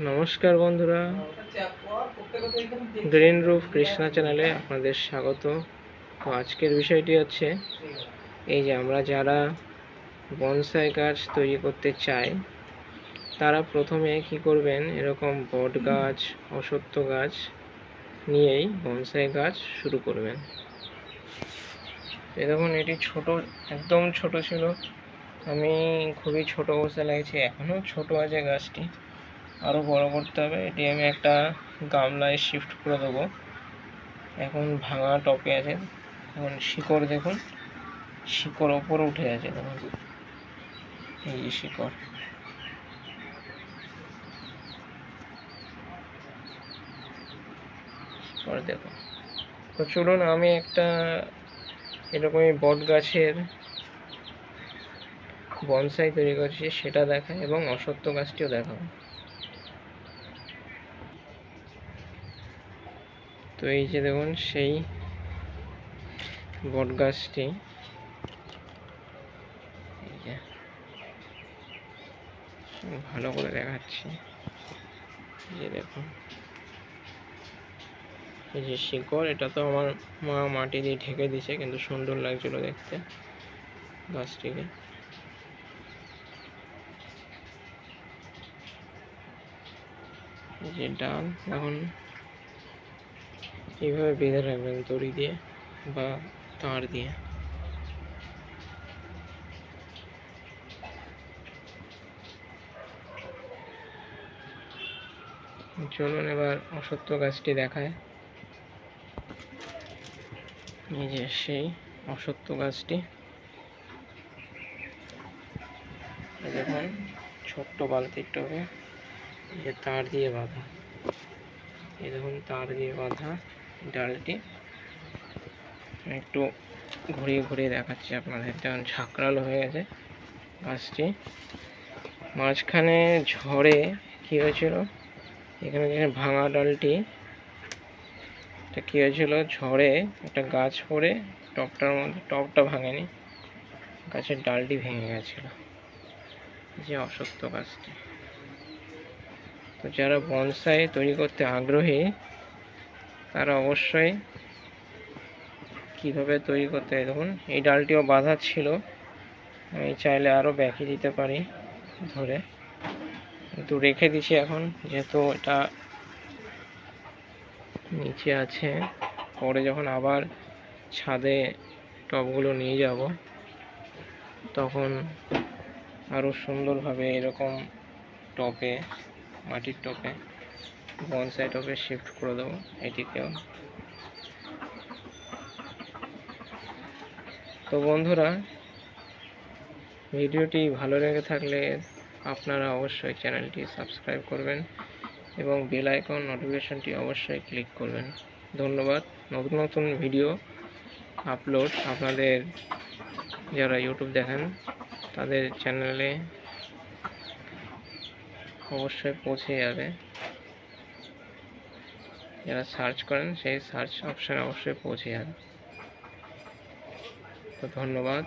নমস্কার বন্ধুরা, green roof Krishna চ্যানেলে আপনাদের স্বাগত। তো আজকের বিষয়টি হচ্ছে এই যে আমরা যারা বনসাই গাছ তৈরি করতে চাই তারা প্রথমে কি করবেন, এরকম বট গাছ, অশ্বত্থ গাছ নিয়েই বনসাই গাছ শুরু করবেন। দেখুন এটি ছোট, একদম ছোট ছিল, আমি খুবই ছোট অবস্থায় লাগিয়েছি, এখনও ছোট আছে গাছটি, আরও বড় করতে হবে। এটি আমি একটা গামলায় শিফট করে দেবো। এখন ভাঙা টপে আছে, এখন শিকড় দেখুন, শিকড় ওপরে উঠে আছে, দেখুন এই যে শিকড়, শিকড় দেখুন। তো চলুন আমি একটা এরকমই বট গাছের বনসাই তৈরি করছি সেটা দেখাই এবং অশ্বত্থ গাছটিও দেখাবো। তো এই যে দেখুন সেই বট গাছটি, এই যে ভালো করে দেখাচ্ছি, এই যে দেখুন এই যে শিকড়, এটা তো আমার মা মাটি দিয়ে ঢেকে দিয়েছে, কিন্তু সুন্দর লাগছিল দেখতে গাছটিকে। এই যে ডাল, এখন এইভাবে বেঁধে রাখবেন দড়ি দিয়ে বা তার দিয়ে। চলুন এবার অশ্বত্থ গাছটি দেখায়। এই যে সেই অশ্বত্থ গাছটি, দেখুন ছোট্ট বালতির টবে এই যে তার দিয়ে বাঁধা, এই দেখুন তার দিয়ে বাঁধা ডালটি। একটু ঘুরিয়ে ঘুরিয়ে দেখাচ্ছি আপনাদের, যেমন ঝাঁকড়ালো হয়ে গেছে গাছটি। মাঝখানে ঝড়ে কী হয়েছিল, এখানে যে ভাঙা ডালটি, এটা কী হয়েছিল, ঝড়ে একটা গাছ পড়ে টবটার মধ্যে, টবটা ভাঙেনি, গাছের ডালটি ভেঙে গেছিল, যে অশ্বত্থ গাছটি। তো যারা বনসাই তৈরি করতে আগ্রহী তারা অবশ্যই কীভাবে তৈরি করতে হয় দেখুন। এই ডালটিও বাঁধা ছিল, আমি চাইলে আরও ব্যাকে দিতে পারি ধরে, কিন্তু রেখে দিচ্ছি এখন, যেহেতু এটা নিচে আছে। পরে যখন আবার ছাদে টবগুলো নিয়ে যাব তখন আরও সুন্দরভাবে এরকম টবে, মাটির টবে, বনসাই টবে শিফট করে দেবো এটিকেও। তো বন্ধুরা, ভিডিওটি ভালো লেগে থাকলে আপনারা অবশ্যই চ্যানেলটি সাবস্ক্রাইব করবেন এবং বেল আইকন নোটিফিকেশনটি অবশ্যই ক্লিক করবেন। ধন্যবাদ। নতুন নতুন ভিডিও আপলোড আপনাদের যারা ইউটিউব দেখেন তাদের চ্যানেলে অবশ্যই পৌঁছে যাবে, যারা সার্চ করেন সেই সার্চ অপশানে অবশ্যই পৌঁছে যাবে। তো ধন্যবাদ।